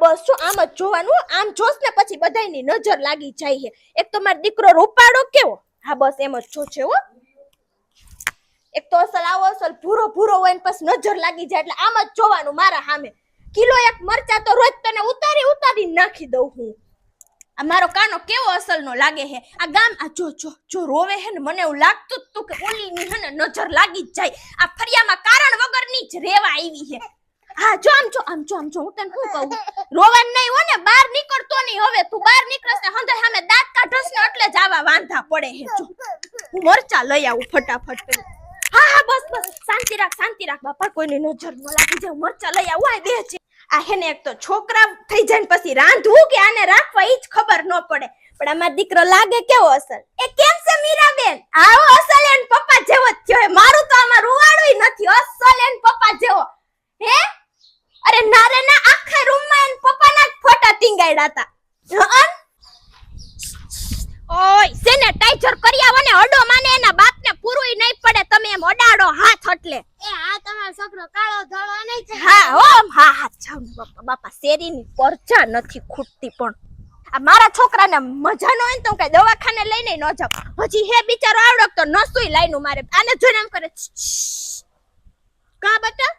બસ જો આમ જ જોવાનું, આમ જોસ ને પછી બધાયની નજર લાગી જાય છે. એક તો મારો દીકરો રૂપાળો કેવો, હા બસ એમ જ જોજે હો. એક તો અસલ આવો અસલ ભૂરો ભૂરો હોય ને પછી નજર લાગી જાય એટલે આમ જ જોવાનું મારા સામે. કિલો એક મરચા તો રોજ તને ઉતારી ઉતારી નાખી દઉં હું. આ મારો કાનો કેવો અસલનો લાગે છે. આ ગામ આ જો રોવે હે ને મને એવું લાગતું જ તું કે ઓલીની હે ને નજર લાગી જ જાય. આ ફરિયામાં કારણ વગરની જ રેવા આવી છે. હા જો આમ હું તને શું કહું, રોવાનું નહીં હો ને, બહાર નીકળતો નહીં હવે. તું બહાર નીકળસ ને હંધે સામે દાંત કાઢસ ને એટલે જ આવા વાંધા પડે છે. જો હું મરચા લઈ આવું ફટાફટ. હા બસ શાંતિ રાખ બાપા, કોઈની નજર ન લાગી જાય. મરચા લઈ આવું. આ બે છે આ હેને એક તો છોકરા થઈ જાય ને પછી રાંધવું કે આને રાખવા ઈ જ ખબર ન પડે. પણ આમાં દીકરો લાગે કેવો અસલ. એ કેમ છે મીરાબેન? આવો અસલ એન પપ્પા જેવો જ થયો. મારું તો આમાં રૂવાડું નથી, અસલ એન પપ્પા જેવો. હે અરે નારે ના, આખા રૂમમાં એન પપ્પાના જ ફોટા ટીંગાડ્યા હતા. ઓય સેનેટાઈઝર કરી આવો ને, અડો માને એના બાપને પૂરુંય નહીં પડે. તમે એમ અડાડો હાથ એટલે. એ આ તમારો છોકરો કાળો ધોળો નહીં છે. હા હો હા જાવ ને બાપા શેરીની પરચા નથી ખૂટતી. પણ આ મારા છોકરાને મજા ન હોય ને તો કઈ દવાખાને લઈને ન જાવ. હજી હે બિચારો આવડક તો નસુઈ લાઈનું મારે. આને જોઈને એમ કરે કા બટા